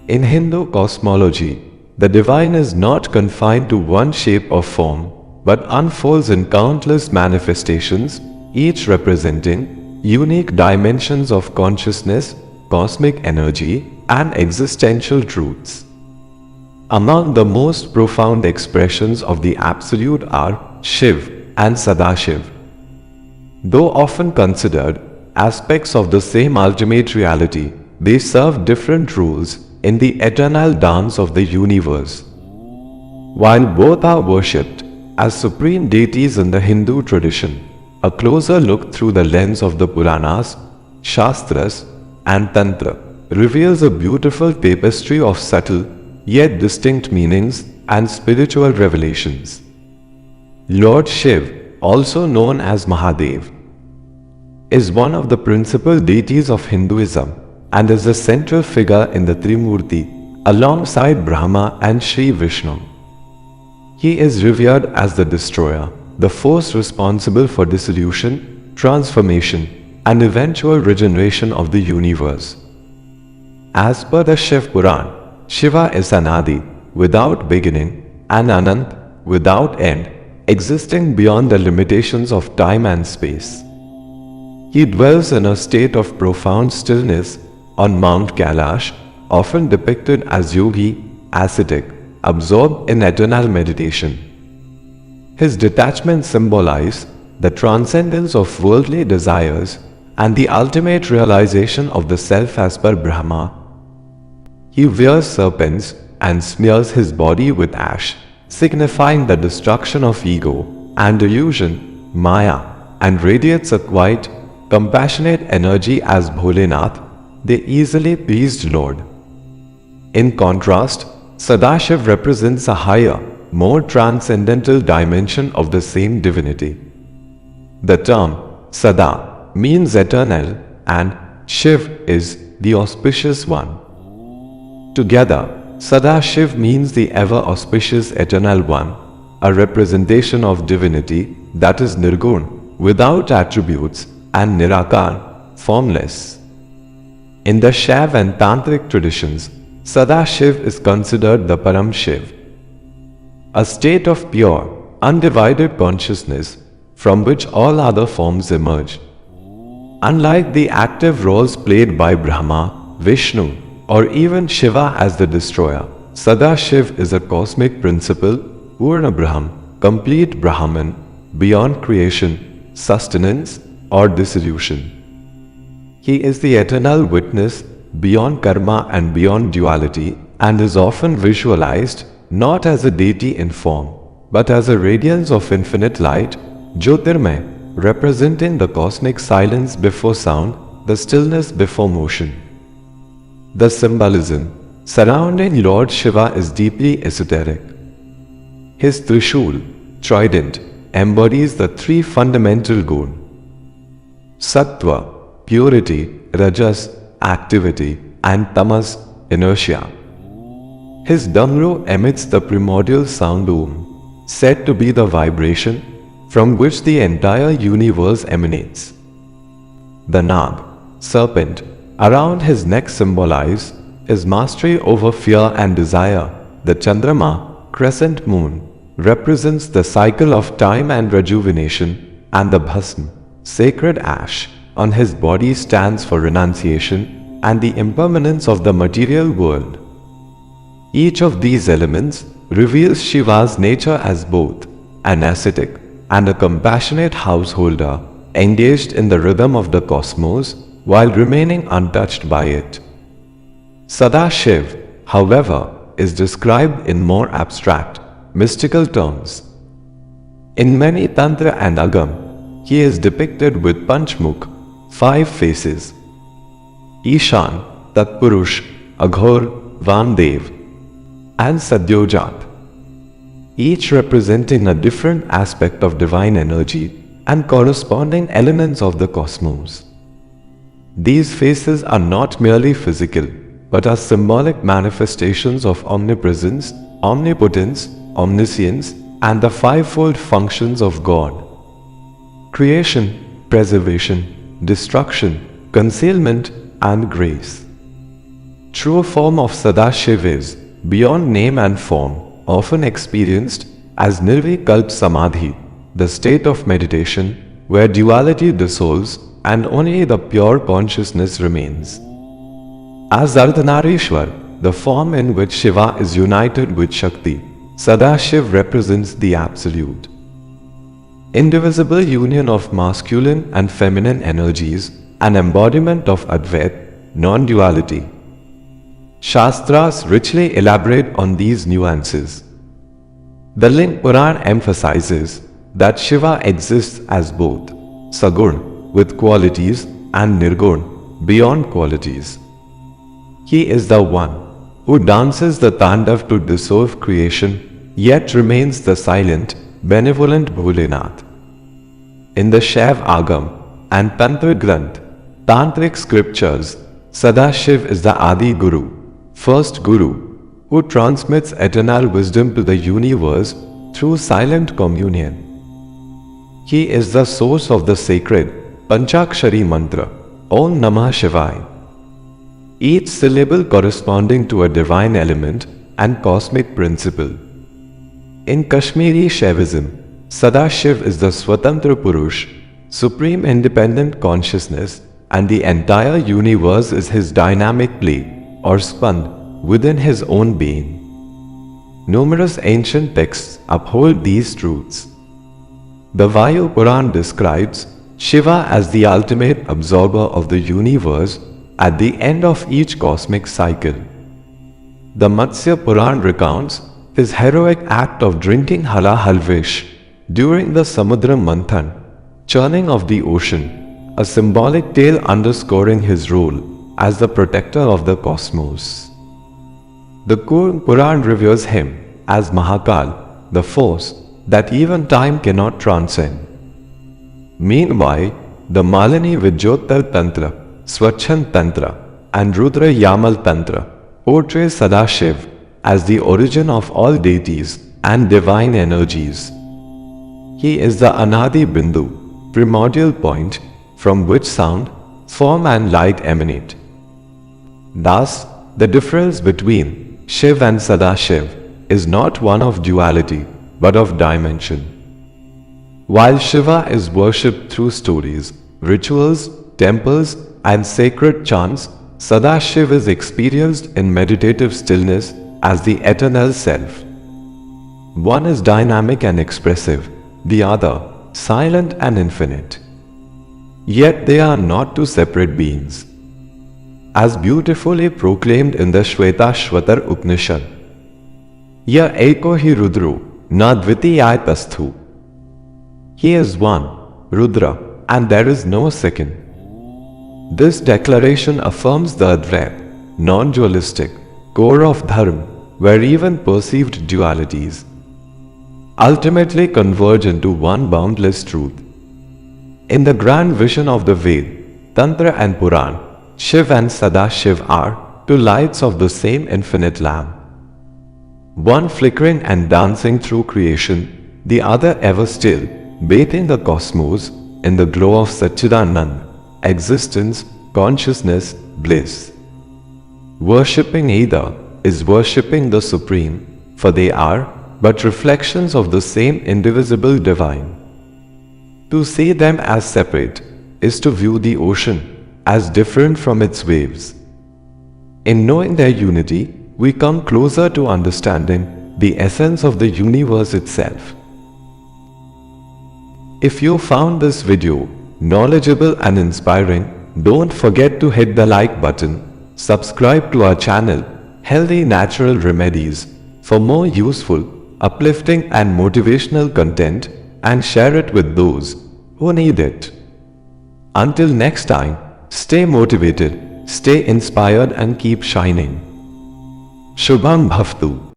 In Hindu cosmology, the divine is not confined to one shape or form, but unfolds in countless manifestations, each representing unique dimensions of consciousness, cosmic energy, and existential truths. Among the most profound expressions of the Absolute are Shiv and SadaShiv. Though often considered aspects of the same ultimate reality, they serve different roles in the eternal dance of the universe. While both are worshipped as supreme deities in the Hindu tradition, a closer look through the lens of the Puranas, Shastras, and Tantra reveals a beautiful tapestry of subtle yet distinct meanings and spiritual revelations. Lord Shiv, also known as Mahadev, is one of the principal deities of Hinduism and is a central figure in the Trimurti alongside Brahma and Sri Vishnu. He is revered as the destroyer, the force responsible for dissolution, transformation, and eventual regeneration of the universe. As per the Shiv Puran, Shiva is Anadi, without beginning, and Anant, without end, existing beyond the limitations of time and space. He dwells in a state of profound stillness on Mount Kailash, often depicted as yogi, ascetic, absorbed in eternal meditation. His detachment symbolizes the transcendence of worldly desires and the ultimate realization of the self as per Brahma. He wears serpents and smears his body with ash, signifying the destruction of ego and illusion, Maya, and radiates a quiet, compassionate energy as Bholenath, the easily pleased Lord. In contrast, SadaShiv represents a higher, more transcendental dimension of the same divinity. The term Sada means eternal and Shiv is the auspicious one. Together, SadaShiv means the ever-auspicious Eternal One, a representation of divinity that is Nirgun, without attributes, and Nirakar, formless. In the Shaiv and Tantric traditions, SadaShiv is considered the Param Shiv, a state of pure, undivided consciousness from which all other forms emerge. Unlike the active roles played by Brahma, Vishnu, or even Shiva as the destroyer, SadaShiv is a cosmic principle, Purna Brahm, complete Brahman, beyond creation, sustenance, or dissolution. He is the eternal witness, beyond karma and beyond duality, and is often visualized not as a deity in form, but as a radiance of infinite light, Jyotirmay, representing the cosmic silence before sound, the stillness before motion. The symbolism surrounding Lord Shiva is deeply esoteric. His Trishul, trident, embodies the three fundamental gunas: Sattva, purity, Rajas, activity, and Tamas, inertia. His Damru emits the primordial sound Om, said to be the vibration from which the entire universe emanates. The Nag, serpent, around his neck symbolizes his mastery over fear and desire. The Chandrama, crescent moon, represents the cycle of time and rejuvenation, and the Bhasm, sacred ash, on his body stands for renunciation and the impermanence of the material world. Each of these elements reveals Shiva's nature as both an ascetic and a compassionate householder, engaged in the rhythm of the cosmos while remaining untouched by it. SadaShiv, however, is described in more abstract, mystical terms. In many Tantra and Agam, he is depicted with Panchmukh, 5 faces: Ishan, Tatpurush, Aghor, Vandev, and Sadyojat, each representing a different aspect of divine energy and corresponding elements of the cosmos. These faces are not merely physical, but are symbolic manifestations of omnipresence, omnipotence, omniscience, and the fivefold functions of God: creation, preservation, destruction, concealment, and grace. true form of SadaShiv is beyond name and form, often experienced as Nirvikalp Samadhi, the state of meditation where duality dissolves and only the pure consciousness remains. As Ardhanarishwar, the form in which Shiva is united with Shakti, SadaShiv represents the absolute, indivisible union of masculine and feminine energies, an embodiment of Advaita, non-duality. Shastras richly elaborate on these nuances. The Ling Puran emphasizes that Shiva exists as both Sagun with qualities and Nirgun beyond qualities. He is the one who dances the Tandav to dissolve creation, yet remains the silent, benevolent Bholenath. In the Shaiv Agam and Tantra Granth, Tantric scriptures, SadaShiv is the Adi Guru, first Guru, who transmits eternal wisdom to the universe through silent communion. He is the source of the sacred Panchakshari mantra, Om Namah Shivaya, each syllable corresponding to a divine element and cosmic principle. In Kashmiri Shaivism, SadaShiv is the Swatantra Purush, supreme independent consciousness, and the entire universe is his dynamic play or spand within his own being. Numerous ancient texts uphold these truths. The Vayu Puran describes Shiva as the ultimate absorber of the universe at the end of each cosmic cycle. The Matsya Puran recounts his heroic act of drinking hala halvish during the Samudra Manthan, churning of the ocean, a symbolic tale underscoring his role as the protector of the cosmos. The Puran reveres him as Mahakal, the force that even time cannot transcend. Meanwhile, the Malini Vijyotar Tantra, Swachhan Tantra, and Rudra Yamal Tantra portray SadaShiv as the origin of all deities and divine energies. He is the Anadi Bindu, primordial point from which sound, form and light emanate. Thus, the difference between Shiv and SadaShiv is not one of duality but of dimension. While Shiva is worshipped through stories, rituals, temples, and sacred chants, SadaShiv is experienced in meditative stillness as the eternal self. One is dynamic and expressive, the other silent and infinite. Yet they are not two separate beings. As beautifully proclaimed in the Shvetashvatar Upanishad, Ya eko hi rudro na dvitiyayatasthu. He is one, Rudra, and there is no second. This declaration affirms the Advaita, non-dualistic, core of Dharma, where even perceived dualities ultimately converge into one boundless truth. In the grand vision of the Ved, Tantra and Puran, Shiv and SadaShiv are two lights of the same infinite lamp. One flickering and dancing through creation, the other ever still, bathing the cosmos in the glow of Satchidanand, existence, consciousness, bliss. Worshipping either is worshipping the Supreme, for they are but reflections of the same indivisible divine. To see them as separate is to view the ocean as different from its waves. In knowing their unity, we come closer to understanding the essence of the universe itself. If you found this video knowledgeable and inspiring, don't forget to hit the like button, subscribe to our channel, Healthy Natural Remedies, for more useful, uplifting and motivational content, and share it with those who need it. Until next time, stay motivated, stay inspired and keep shining. Shubham Bhavtu.